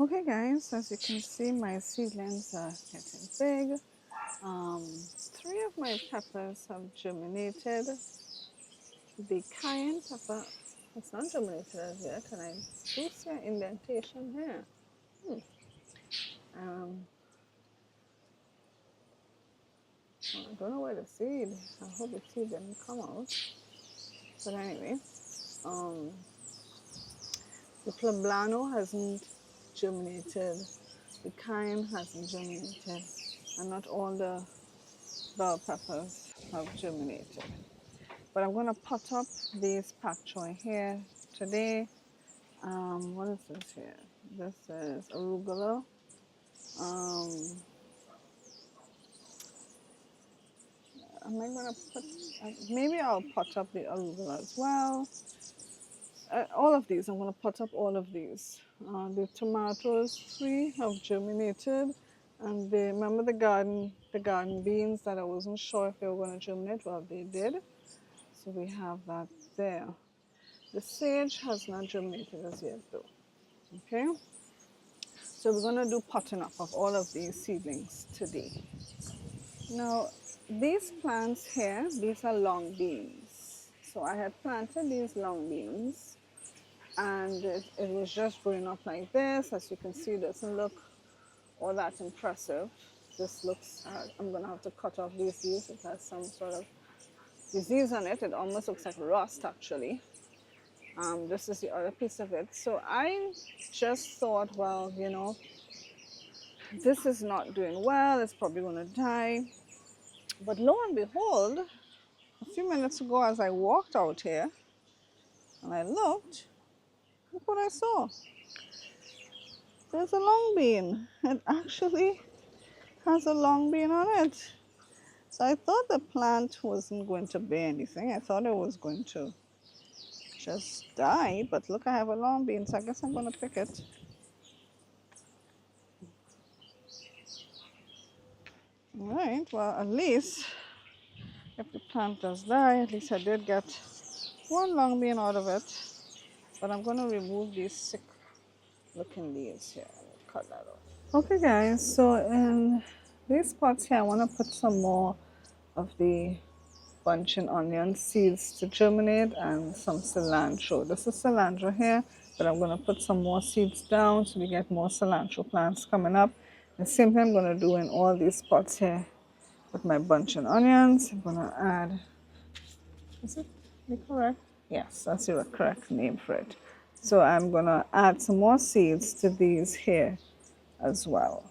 Okay guys, as you can see, my seedlings are getting big. Three of my peppers have germinated. The cayenne pepper has not germinated as yet, and I do see an indentation here. Hmm. Um, I don't know where the seed. I hope the seed didn't come out. But anyway, um, the poblano hasn't germinated. The cayenne hasn't germinated, and not all the bell peppers have germinated. But I'm going to pot up these pak choy here today. What is this here? This is arugula. Um, am I going to put, maybe I'll pot up the arugula as well. All of these, I'm going to pot up all of these. The tomatoes, 3 have germinated. And remember the garden beans that I wasn't sure if they were going to germinate? Well, they did. So we have that there. The sage has not germinated as yet though. Okay, so we're going to do potting up of all of these seedlings today. Now, these plants here, these are long beans. So I had planted these long beans and it was just growing up like this. As you can see, it doesn't look all that impressive. This looks, I'm going to have to cut off these leaves. It has some sort of disease on it. It almost looks like rust actually. This is the other piece of it. So I just thought, well, you know, this is not doing well. It's probably going to die. But lo and behold, a few minutes ago as I walked out here and I looked, look what I saw. There's a long bean. It actually has a long bean on it. So I thought the plant wasn't going to bear anything. I thought it was going to just die. But look, I have a long bean, so I guess I'm going to pick it. All right, well, at least if the plant does die, at least I did get one long bean out of it. But I'm going to remove these sick looking leaves here. Cut that off. Okay guys, so in these pots here, I want to put some more of the bunching onion seeds to germinate and some cilantro. This is cilantro here, but I'm going to put some more seeds down so we get more cilantro plants coming up. The same thing I'm going to do in all these pots here with my bunching onions. I'm going to add, is it correct? Yes, that's the correct name for it. So I'm going to add some more seeds to these here as well.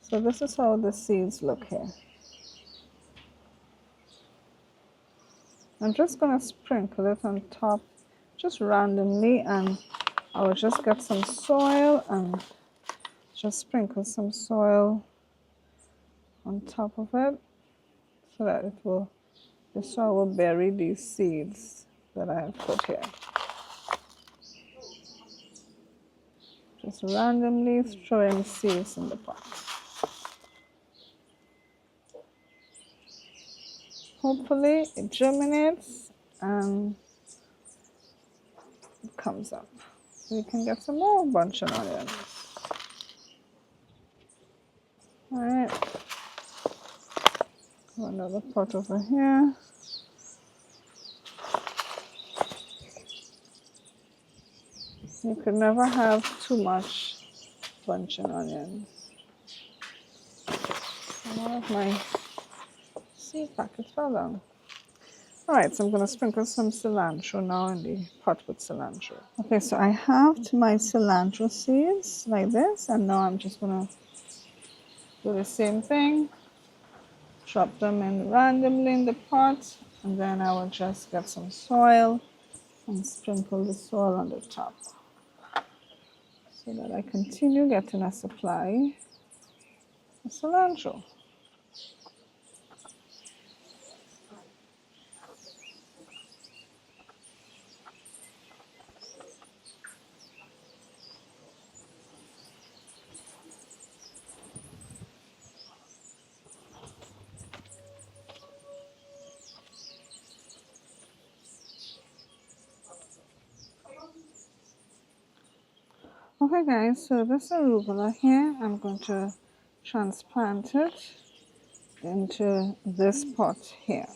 So this is how the seeds look here. I'm just going to sprinkle it on top just randomly, and I will just get some soil and just sprinkle some soil on top of it so that the soil will bury these seeds that I have put here. Just randomly throwing seeds in the pot. Hopefully it germinates and it comes up. So you can get some more bunching onions. Alright. Another pot over here. You could never have too much bunching onions. One of my seed packets fell down. Alright, so I'm going to sprinkle some cilantro now in the pot with cilantro. Okay, so I have my cilantro seeds like this, and now I'm just going to do the same thing. Drop them in randomly in the pot, and then I will just get some soil and sprinkle the soil on the top so that I continue getting a supply of cilantro. Okay guys, so this arugula here, I'm going to transplant it into this pot here.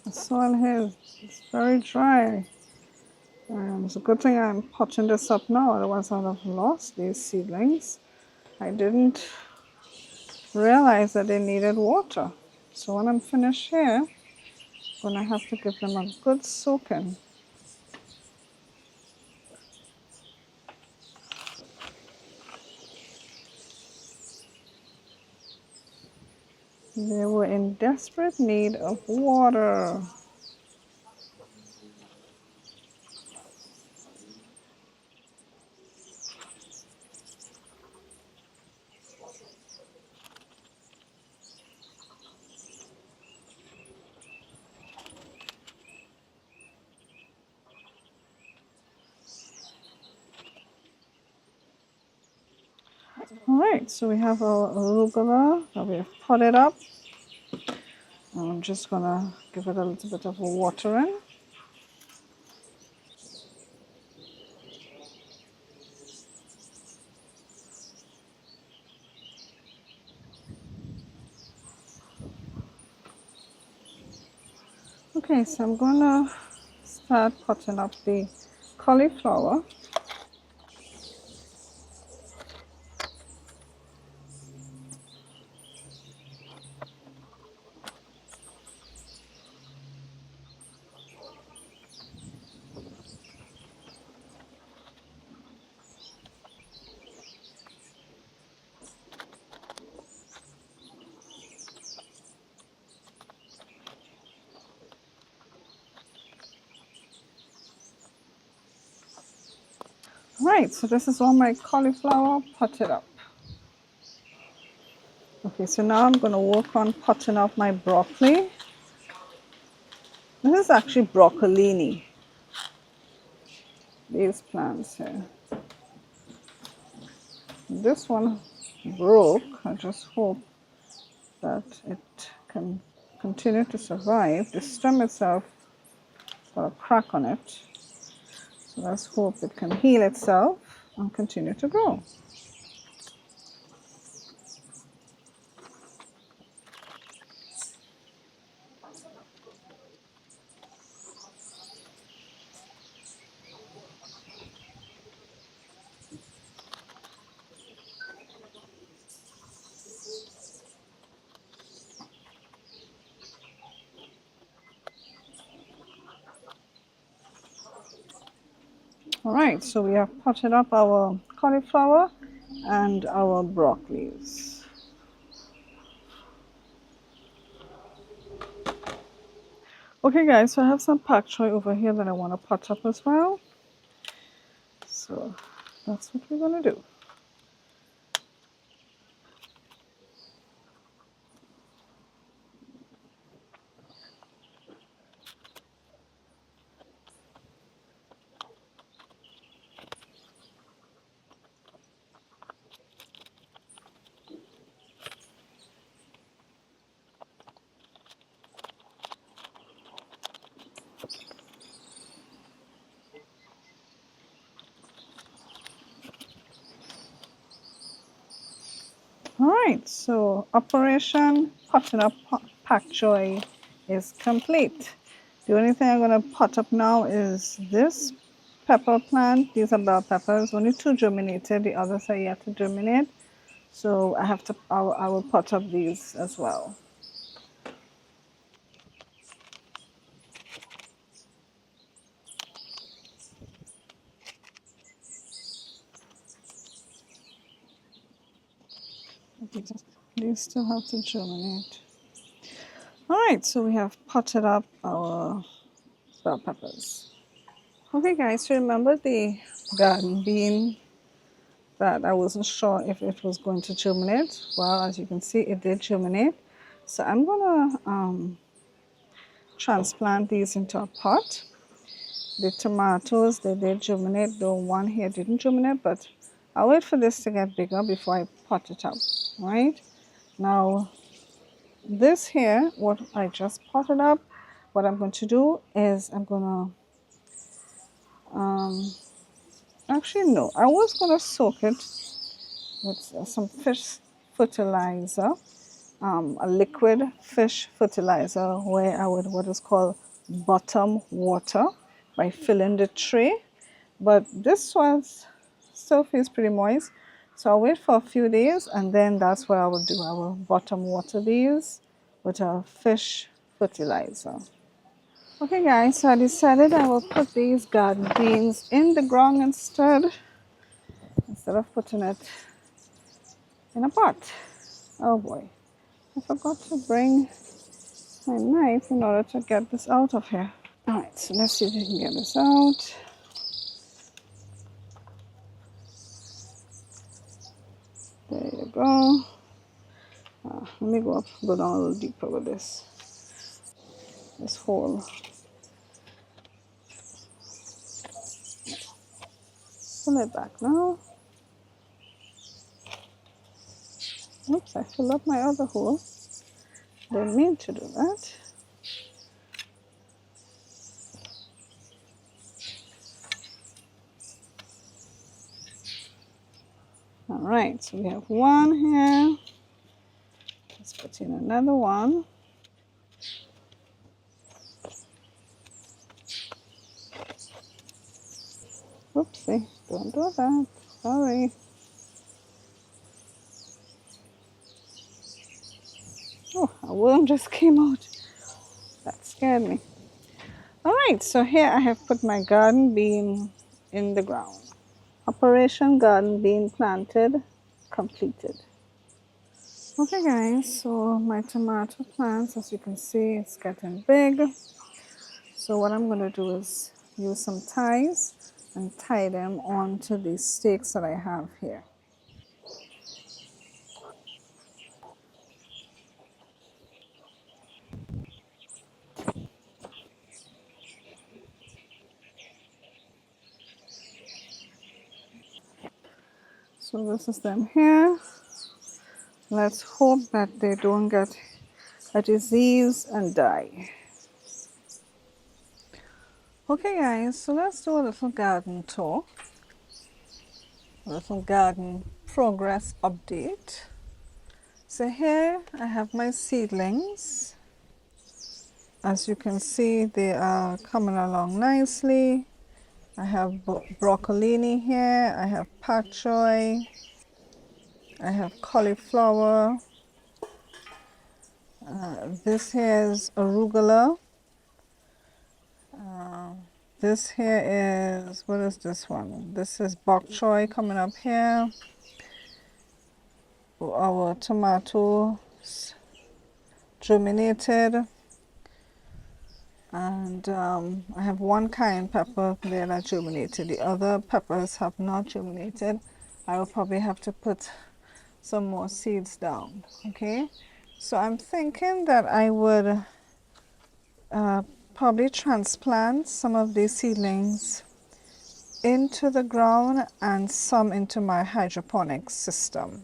The soil here is very dry. It's a good thing I'm potting this up now, otherwise I'd have lost these seedlings. I didn't realize that they needed water. So when I'm finished here, I'm going to have to give them a good soaking. They were in desperate need of water. Alright, so we have our arugula that we have potted up. I'm just going to give it a little bit of a watering. Okay, so I'm going to start potting up the cauliflower. Right, so this is all my cauliflower potted up. Okay, so now I'm going to work on potting up my broccoli. This is actually broccolini, these plants here. This one broke. I just hope that it can continue to survive. The stem itself got a crack on it. So let's hope it can heal itself and continue to grow. All right, so we have potted up our cauliflower and our broccolis. Okay guys, so I have some pak choy over here that I want to pot up as well. So that's what we're going to do. All right, so Operation Potting Up Pak Choy is complete. The only thing I'm going to pot up now is this pepper plant. These are bell peppers. Only two germinated. The others are yet to germinate. So I will pot up these as well. These still have to germinate. All right, so we have potted up our bell peppers. Okay guys, so remember the garden bean that I wasn't sure if it was going to germinate? Well, as you can see, it did germinate. So I'm gonna transplant these into a pot. the tomatoes, they did germinate, though one here didn't germinate, but I'll wait for this to get bigger before I pot it up, right? Now, this here, what I just potted up, what I'm going to do is I'm going to, actually no, I was going to soak it with some fish fertilizer, a liquid fish fertilizer where I would what is called bottom water by filling the tray. But this was still feels pretty moist. So I'll wait for a few days and then that's what I will do. I will bottom water these with a fish fertilizer. Okay guys, so I decided I will put these garden beans in the ground instead of putting it in a pot. Oh boy, I forgot to bring my knife in order to get this out of here. Alright, so let's see if we can get this out. There you go. Let me go down a little deeper with this hole. Pull it back now. Oops, I filled up my other hole. Didn't mean to do that. Alright, so we have one here. Let's put in another one. Oopsie, don't do that. Sorry. Oh, a worm just came out. That scared me. Alright, so here I have put my garden bean in the ground. Operation garden bean planted, completed. Okay guys, so my tomato plants, as you can see, it's getting big. So what I'm going to do is use some ties and tie them onto these stakes that I have here. So this is them here. Let's hope that they don't get a disease and die. Okay guys, so let's do a little garden tour. A little garden progress update. So here I have my seedlings. As you can see, they are coming along nicely. I have broccolini here, I have pak choi, I have cauliflower. This here is arugula. This here is, what is this one? This is bok choy coming up here. Our tomatoes germinated. And I have one cayenne pepper there that germinated. The other peppers have not germinated. I will probably have to put some more seeds down. Okay, so I'm thinking that I would probably transplant some of these seedlings into the ground and some into my hydroponics system.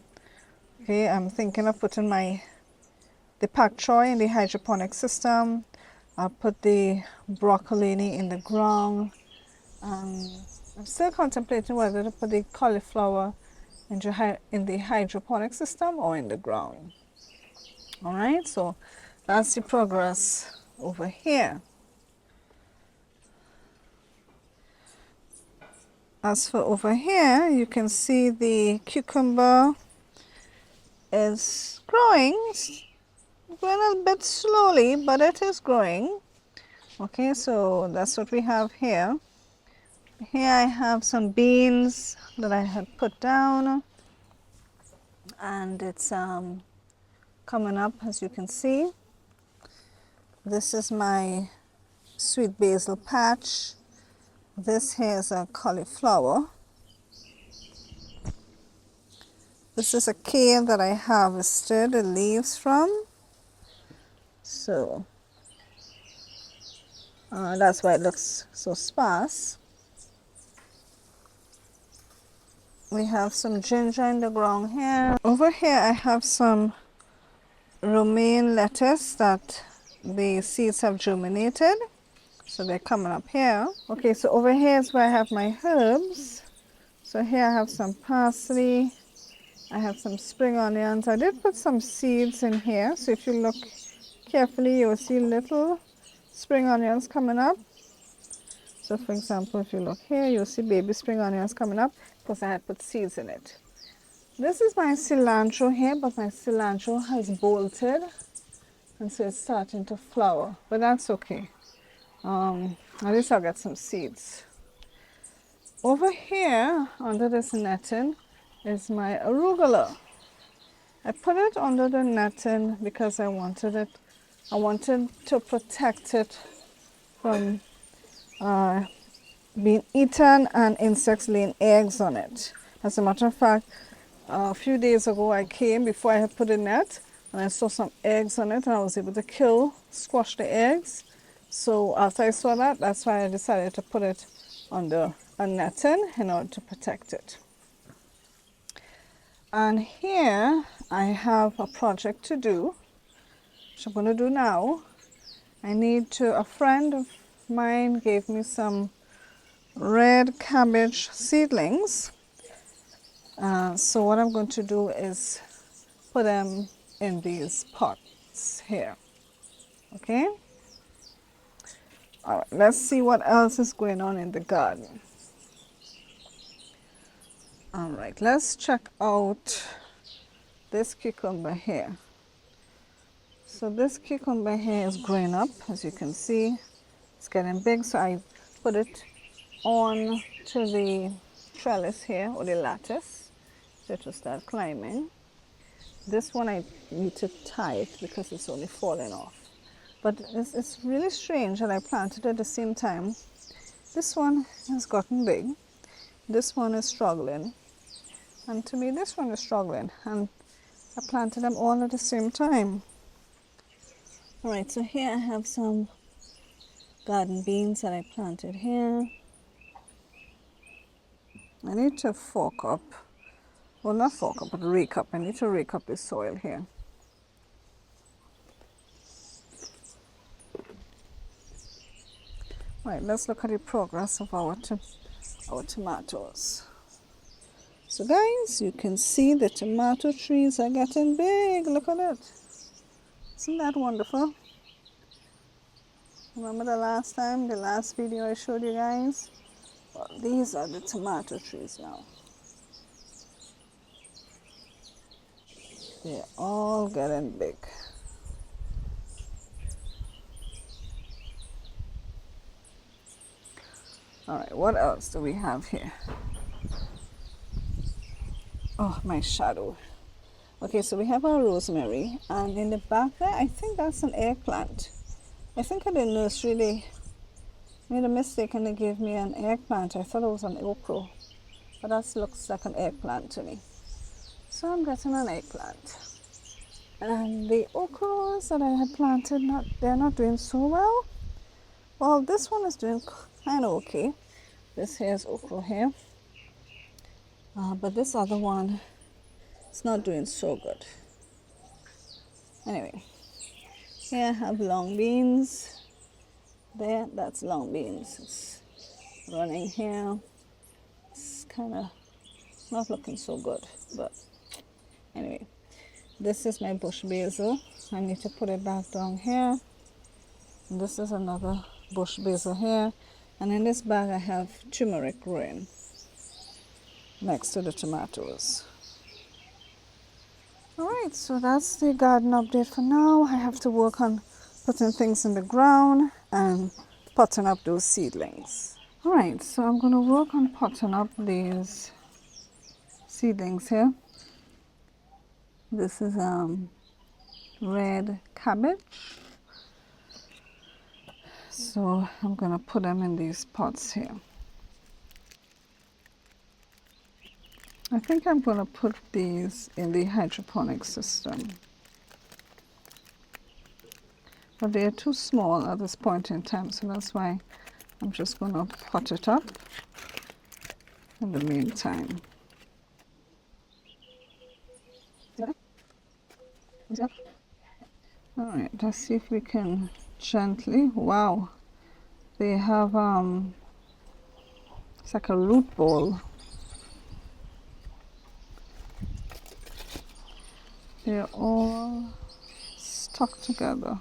Okay, I'm thinking of putting the pak choi in the hydroponic system. I'll put the broccolini in the ground. I'm still contemplating whether to put the cauliflower in the hydroponic system or in the ground. All right, so that's the progress over here. As for over here, you can see the cucumber is growing a little bit slowly, but it is growing. Okay, so that's what we have here. Here I have some beans that I had put down, and it's coming up, as you can see. This is my sweet basil patch. This here is a cauliflower. This is a kale that I harvested the leaves from. So That's why it looks so sparse. We have some ginger in the ground here. Over here I have some romaine lettuce that the seeds have germinated. So they're coming up here. Okay, so over here is where I have my herbs. So here I have some parsley. I have some spring onions. I did put some seeds in here. So if you look carefully, you will see little spring onions coming up. So for example, if you look here, you'll see baby spring onions coming up because I had put seeds in it. This is my cilantro here, but my cilantro has bolted and so it's starting to flower, but that's okay. At least I'll get some seeds. Over here under this netting is my arugula. I put it under the netting because I wanted to protect it from being eaten and insects laying eggs on it. As a matter of fact, a few days ago I came before I had put a net and I saw some eggs on it and I was able to squash the eggs. So after I saw that, that's why I decided to put it under a netting in order to protect it. And here I have a project to do, which I'm going to do now. A friend of mine gave me some red cabbage seedlings. So what I'm going to do is put them in these pots here. Okay? All right, let's see what else is going on in the garden. All right, let's check out this cucumber here. So this cucumber here is growing up, as you can see. It's getting big, so I put it on to the trellis here, or the lattice, so it will start climbing. This one I need to tie it because it's only falling off. But it's really strange that I planted at the same time. This one has gotten big. This one is struggling. And to me, this one is struggling. And I planted them all at the same time. All right, so here I have some garden beans that I planted here. I need to fork up. Well, not fork up, but rake up. I need to rake up the soil here. Right, let's look at the progress of our tomatoes. So guys, you can see the tomato trees are getting big. Look at it. Isn't that wonderful? Remember the last video I showed you guys? Well, these are the tomato trees now. They're all getting big. All right, what else do we have here? Oh, my shadow. Okay, so we have our rosemary, and in the back there, I think that's an eggplant. I think at the nursery they made a mistake and they gave me an eggplant. I thought it was an okra, but that looks like an eggplant to me. So I'm getting an eggplant. And the okras that I had planted, they're not doing so well. Well, this one is doing kind of okay. This here is okra here. But this other one is not doing so good. Anyway, here I have long beans. There, that's long beans. It's running here. It's kind of not looking so good. But anyway, this is my bush basil. I need to put it back down here. And this is another bush basil here. And in this bag I have turmeric growing next to the tomatoes. Alright, so that's the garden update for now. I have to work on putting things in the ground and potting up those seedlings. Alright, so I'm going to work on potting up these seedlings here. This is red cabbage. So I'm going to put them in these pots here. I think I'm going to put these in the hydroponic system. but they are too small at this point in time, so that's why I'm just going to pot it up in the meantime. All right, let's see if we can gently, wow, they have, it's like a root ball. They're all stuck together.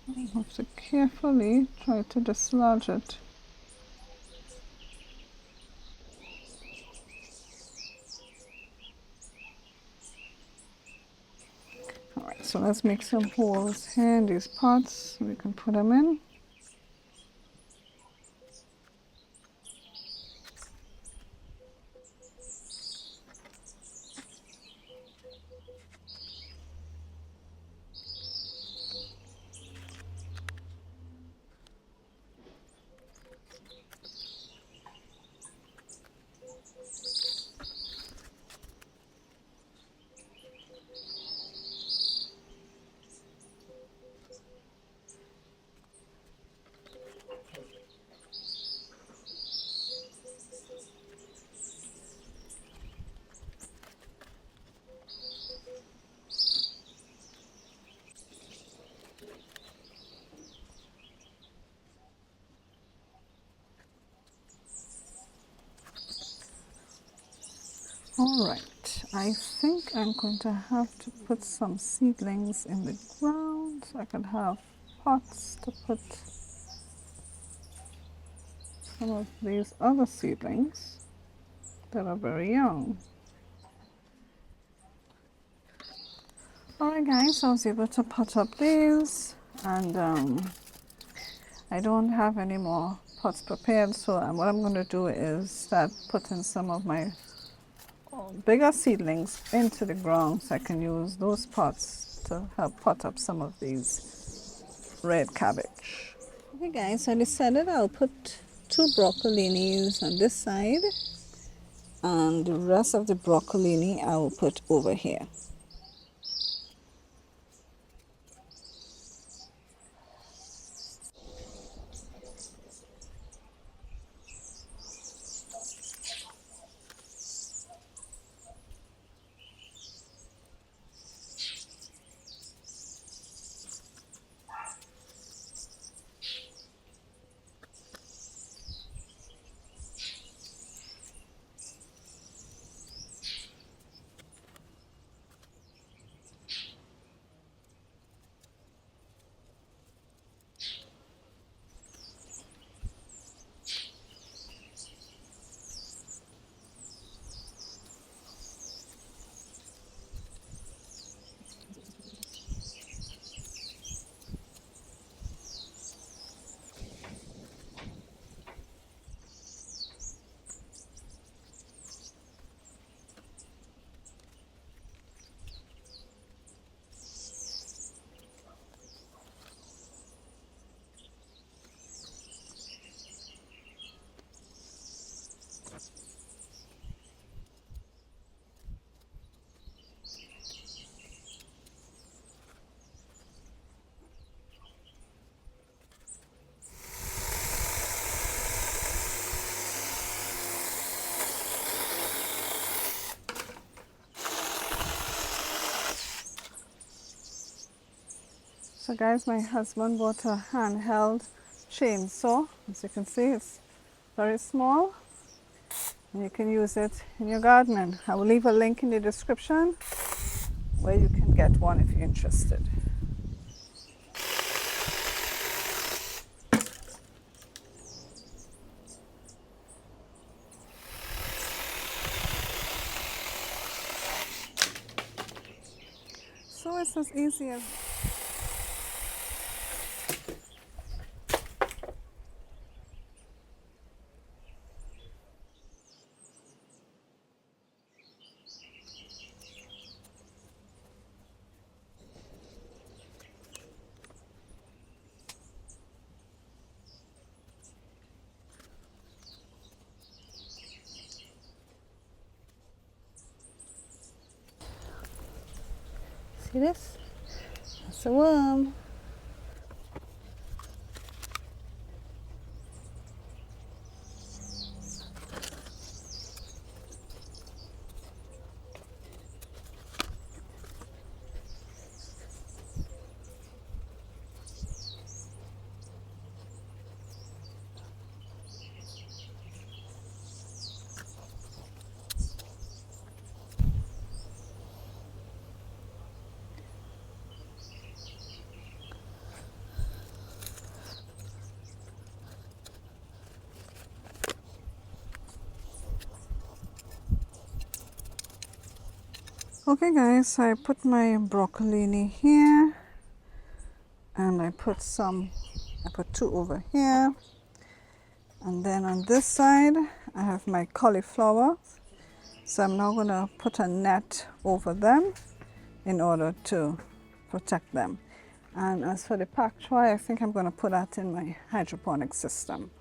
I have to carefully try to dislodge it. Alright, so let's make some holes here in these pots so we can put them in. Alright, I think I'm going to have to put some seedlings in the ground so I can have pots to put some of these other seedlings that are very young. Alright guys, I was able to pot up these, and I don't have any more pots prepared, so what I'm going to do is start putting some of my bigger seedlings into the ground so I can use those pots to help pot up some of these red cabbage. Okay guys, I decided I'll put 2 broccolinis on this side, and the rest of the broccolini I will put over here. So guys, my husband bought a handheld chainsaw. As you can see, it's very small and you can use it in your gardening. I will leave a link in the description where you can get one if you're interested. So it's as easy as see this? That's a worm. Okay guys, so I put my broccolini here, and I put two over here, and then on this side I have my cauliflower. So I'm now going to put a net over them in order to protect them. And as for the pak choy, I think I'm going to put that in my hydroponic system.